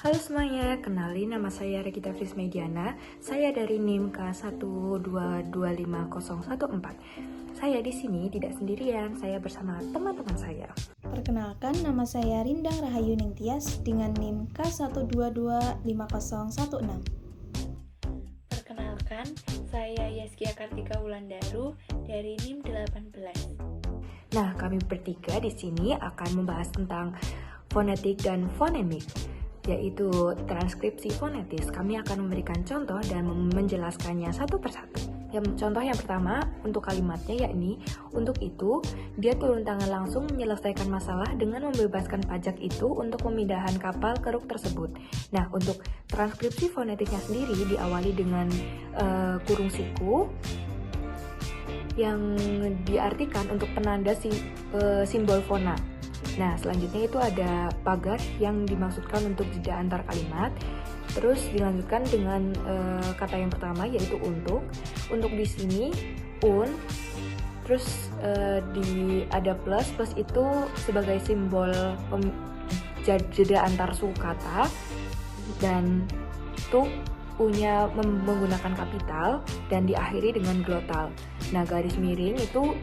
Halo semuanya, kenalin nama saya Regita Frismediana. Saya dari NIM K1225014. Saya di sini tidak sendirian, saya bersama teman-teman saya. Perkenalkan, nama saya Rindang Rahayu Ningtyas dengan NIM K1225016. Perkenalkan, saya Yaskia Kartika Wulandaru dari NIM 18. Nah, kami bertiga di sini akan membahas tentang fonetik dan fonemik, yaitu transkripsi fonetis. Kami akan memberikan contoh dan menjelaskannya satu persatu. Contoh yang pertama untuk kalimatnya yakni, untuk itu dia turun tangan langsung menyelesaikan masalah dengan membebaskan pajak itu untuk pemindahan kapal keruk tersebut. Nah, untuk transkripsi fonetiknya sendiri diawali dengan kurung siku yang diartikan untuk penanda simbol fona. Nah, selanjutnya itu ada pagar yang dimaksudkan untuk jeda antar kalimat. Terus dilanjutkan dengan kata yang pertama yaitu untuk. Untuk di sini terus ada plus itu sebagai simbol jeda antar suku kata, dan U-nya menggunakan kapital dan diakhiri dengan glotal. Nah, garis miring itu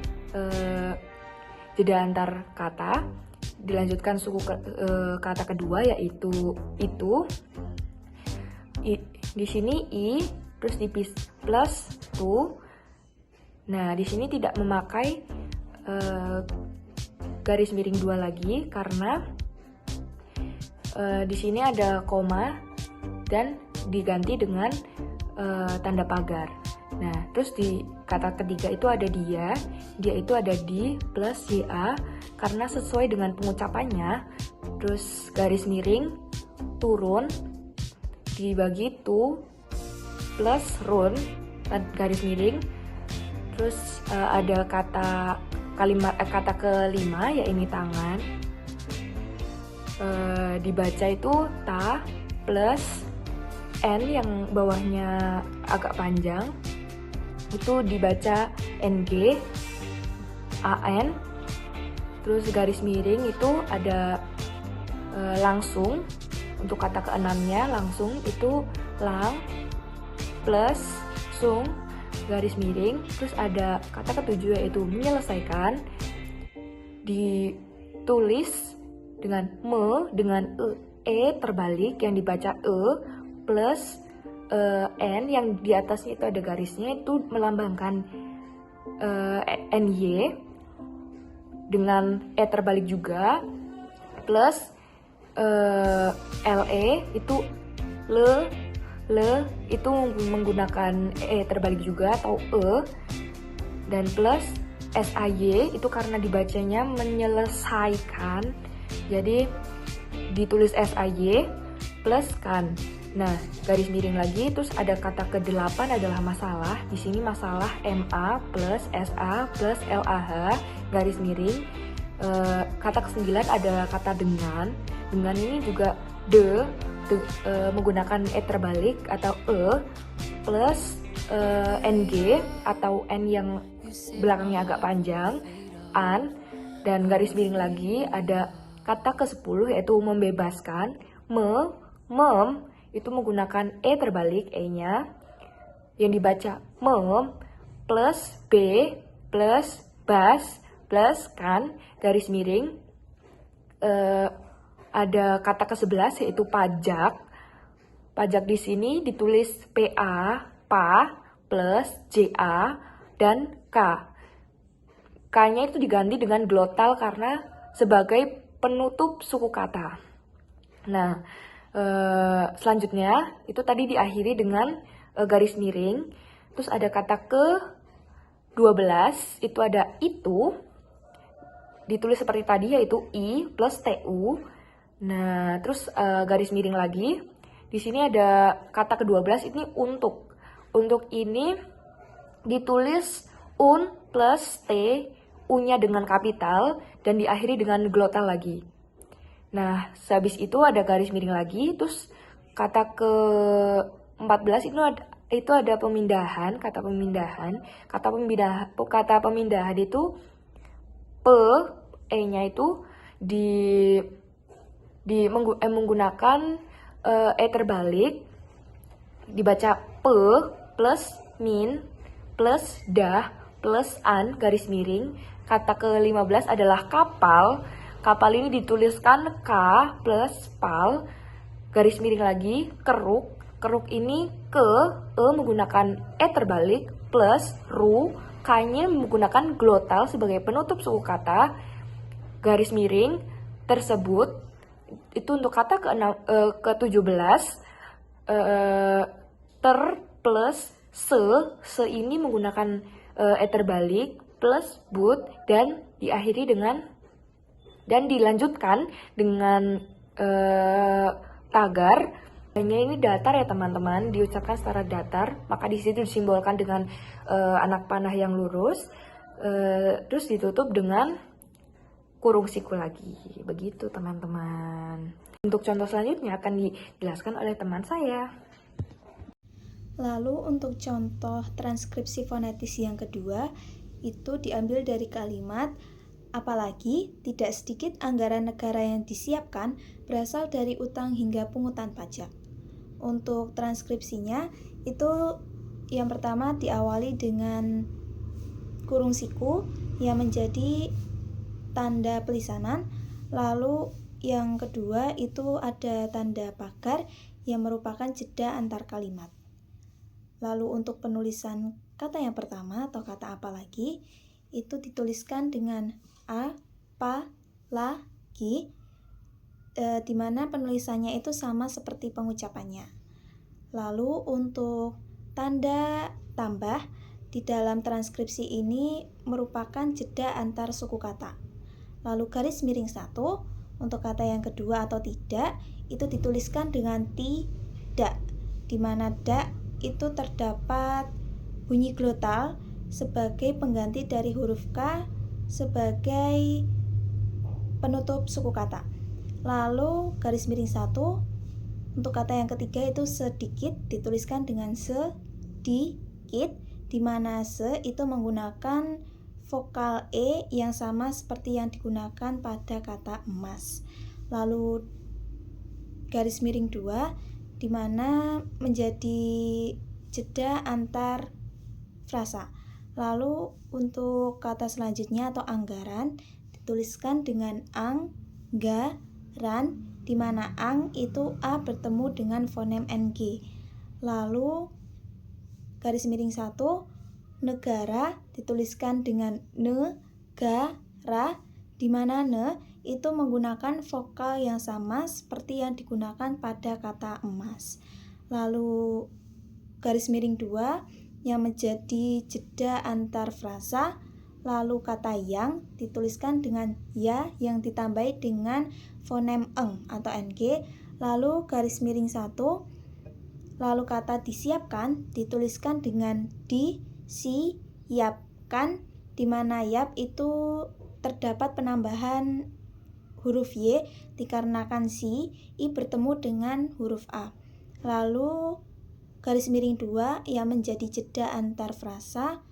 jeda antar kata, dilanjutkan suku kata kedua yaitu itu. Di sini i, terus di plus to. Nah, di sini tidak memakai garis miring dua lagi karena di sini ada koma dan diganti dengan tanda pagar. Nah, terus di kata ketiga itu ada dia itu ada di plus ya karena sesuai dengan pengucapannya. Terus garis miring turun dibagi to plus run garis miring. Terus ada kata kelima yaitu tangan. Dibaca itu ta plus n yang bawahnya agak panjang itu dibaca ng an. Terus garis miring itu ada langsung. Untuk kata keenamnya langsung itu lang plus sung garis miring. Terus ada kata ketujuh yaitu menyelesaikan, ditulis dengan dengan terbalik yang dibaca plus n yang di atasnya itu ada garisnya itu melambangkan ny dengan terbalik juga, plus le itu le itu menggunakan terbalik juga atau dan plus say itu karena dibacanya menyelesaikan jadi ditulis say plus kan. Nah, garis miring lagi. Terus ada kata ke-8 adalah masalah. Di sini masalah MA plus SA plus LAH garis miring. Kata ke-9 ada kata dengan. Dengan ini juga menggunakan terbalik atau plus ng atau n yang belakangnya agak panjang, an. Dan garis miring lagi ada kata ke-10 yaitu membebaskan. Mem itu menggunakan terbalik nya yang dibaca mem plus b plus bas plus kan garis miring. Ada kata ke-11 yaitu pajak. Pajak di sini ditulis pa plus ja dan k. K-nya itu diganti dengan glotal karena sebagai penutup suku kata. Nah, selanjutnya itu tadi diakhiri dengan garis miring. Terus ada kata ke-12 itu ada itu, ditulis seperti tadi yaitu i plus tu. Nah, terus garis miring lagi. Di sini ada kata ke-12 ini untuk. Untuk ini ditulis plus t, u-nya dengan kapital dan diakhiri dengan glotal lagi. Nah, sehabis itu ada garis miring lagi. Terus kata ke-14 itu ada pemindahan, kata pemindahan. Kata pemindahan itu e-nya itu menggunakan E terbalik dibaca P plus min plus dah plus an garis miring. Kata ke-15 adalah kapal. Kapal ini dituliskan K plus pal garis miring lagi keruk. Keruk ini ke E menggunakan E terbalik plus ru, K-nya menggunakan glotal sebagai penutup suku kata garis miring tersebut. Itu untuk kata ke-17 ter plus se ini menggunakan E terbalik plus but dan diakhiri dengan dan dilanjutkan dengan tagar. Hanya ini datar ya teman-teman, diucapkan secara datar, maka di situ disimbolkan dengan anak panah yang lurus, terus ditutup dengan kurung siku lagi. Begitu teman-teman. Untuk contoh selanjutnya akan dijelaskan oleh teman saya. Lalu untuk contoh transkripsi fonetis yang kedua, itu diambil dari kalimat apalagi tidak sedikit anggaran negara yang disiapkan berasal dari utang hingga pungutan pajak. Untuk transkripsinya itu yang pertama diawali dengan kurung siku yang menjadi tanda pelisanan, lalu yang kedua itu ada tanda pagar yang merupakan jeda antar kalimat. Lalu untuk penulisan kata yang pertama atau kata apalagi itu dituliskan dengan apalagi, di mana penulisannya itu sama seperti pengucapannya. Lalu untuk tanda tambah di dalam transkripsi ini merupakan jeda antar suku kata. Lalu garis miring 1 untuk kata yang kedua atau tidak itu dituliskan dengan tidak, di mana dak itu terdapat bunyi glotal sebagai pengganti dari huruf K sebagai penutup suku kata. Lalu garis miring 1 untuk kata yang ketiga itu sedikit dituliskan dengan sedikit, di mana se itu menggunakan vokal E yang sama seperti yang digunakan pada kata emas. Lalu garis miring 2 di mana menjadi jeda antar frasa. Lalu untuk kata selanjutnya atau anggaran dituliskan dengan anggaran, di mana ang itu a bertemu dengan fonem ng. Lalu garis miring 1 negara dituliskan dengan negara, di mana ne itu menggunakan vokal yang sama seperti yang digunakan pada kata emas. Lalu garis miring 2 yang menjadi jeda antar frasa. Lalu kata yang dituliskan dengan ya yang ditambahi dengan fonem eng atau ng. Lalu garis miring 1. Lalu kata disiapkan dituliskan dengan disiapkan, di mana yap itu terdapat penambahan huruf y dikarenakan si i bertemu dengan huruf a. Lalu garis miring 2 yang menjadi jeda antar frasa.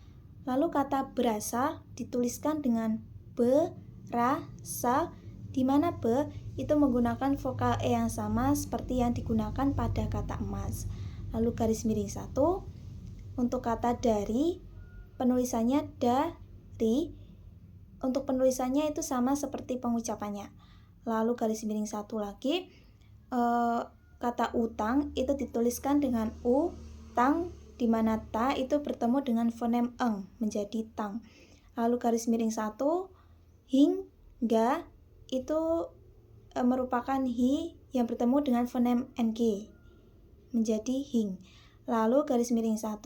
Lalu kata berasal dituliskan dengan berasal, di mana be itu menggunakan vokal e yang sama seperti yang digunakan pada kata emas. Lalu garis miring 1 untuk kata dari penulisannya dari, untuk penulisannya itu sama seperti pengucapannya. Lalu garis miring 1 lagi, kata utang itu dituliskan dengan utang, di mana ta itu bertemu dengan fonem eng menjadi tang. Lalu garis miring 1 hingga itu merupakan hi yang bertemu dengan fonem ng menjadi hing. Lalu garis miring 1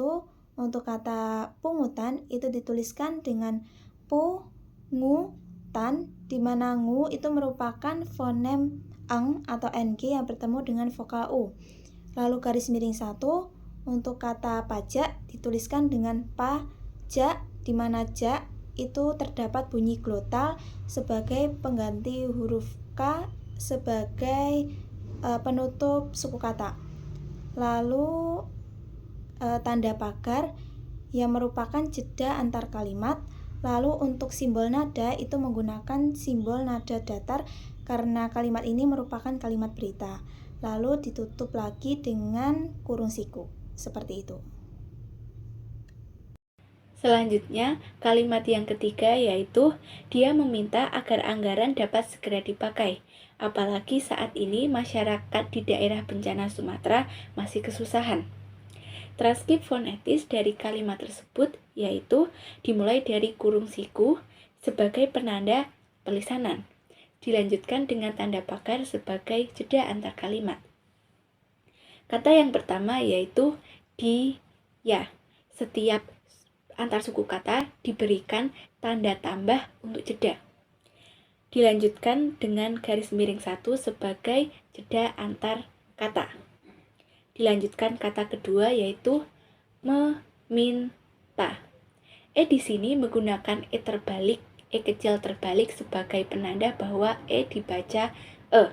untuk kata pungutan itu dituliskan dengan pungutan, di mana ngu itu merupakan fonem eng atau ng yang bertemu dengan vokal u. Lalu garis miring 1 untuk kata pajak dituliskan dengan pajak, di mana jak itu terdapat bunyi glotal sebagai pengganti huruf K sebagai penutup suku kata. Lalu tanda pagar yang merupakan jeda antar kalimat. Lalu untuk simbol nada itu menggunakan simbol nada datar karena kalimat ini merupakan kalimat berita. lalu ditutup lagi dengan kurung siku, seperti itu. Selanjutnya, kalimat yang ketiga yaitu dia meminta agar anggaran dapat segera dipakai. Apalagi saat ini masyarakat di daerah bencana Sumatera masih kesusahan. Transkrip fonetis dari kalimat tersebut yaitu dimulai dari kurung siku sebagai penanda pelisanan, dilanjutkan dengan tanda pagar sebagai jeda antar kalimat. Kata yang pertama yaitu di, ya. Setiap antar suku kata diberikan tanda tambah untuk jeda. Dilanjutkan dengan garis miring 1 sebagai jeda antar kata. Dilanjutkan kata kedua yaitu meminta. Di sini menggunakan terbalik, kecil terbalik sebagai penanda bahwa dibaca e.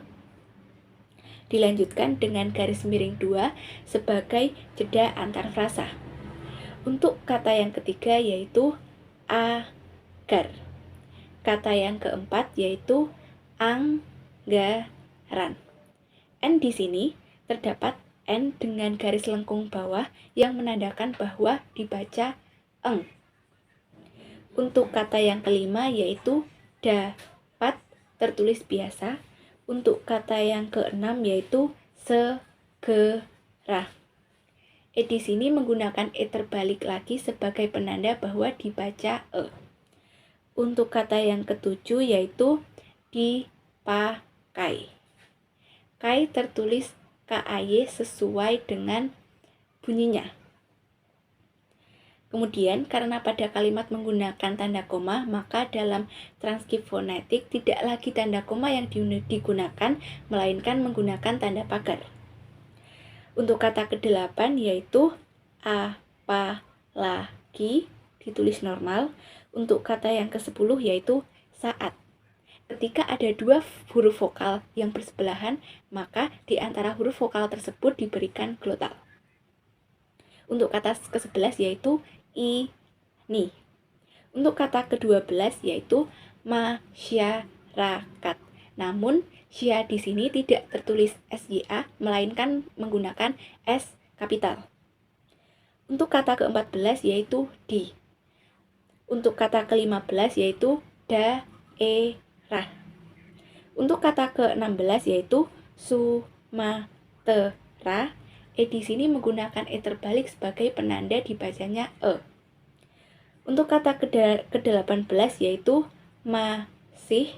Dilanjutkan dengan garis miring 2 sebagai jeda antar frasa. Untuk kata yang ketiga yaitu agar. Kata yang keempat yaitu anggaran. N di sini terdapat N dengan garis lengkung bawah yang menandakan bahwa dibaca eng. Untuk kata yang kelima yaitu dapat tertulis biasa. Untuk kata yang keenam yaitu segera. Di sini menggunakan terbalik lagi sebagai penanda bahwa dibaca e. Untuk kata yang ketujuh yaitu dipakai. Kai tertulis KAY sesuai dengan bunyinya. Kemudian karena pada kalimat menggunakan tanda koma, maka dalam transkrip fonetik tidak lagi tanda koma yang digunakan, melainkan menggunakan tanda pagar. Untuk kata ke-8 yaitu apalagi ditulis normal. Untuk kata yang ke-10 yaitu saat. Ketika ada dua huruf vokal yang bersebelahan, maka di antara huruf vokal tersebut diberikan glotal. Untuk kata ke-11 yaitu ini. Untuk kata ke-12 yaitu masyarakat. Namun Sya di sini tidak tertulis SYA, melainkan menggunakan S kapital. Untuk kata ke-14 yaitu di. Untuk kata ke-15 yaitu daerah. Untuk kata ke-16 yaitu Sumatera. Di sini menggunakan terbalik sebagai penanda dibacanya e. Untuk kata ke-18 yaitu masih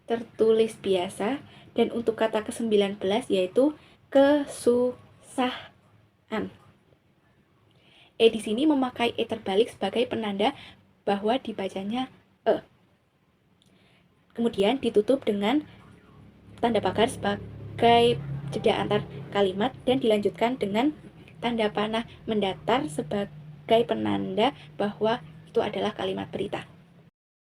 tertulis biasa. Dan untuk kata ke-19 yaitu kesusahan. Di sini memakai terbalik sebagai penanda bahwa dibacanya e. Kemudian ditutup dengan tanda pagar sebagai jeda antar kalimat dan dilanjutkan dengan tanda panah mendatar sebagai penanda bahwa itu adalah kalimat berita.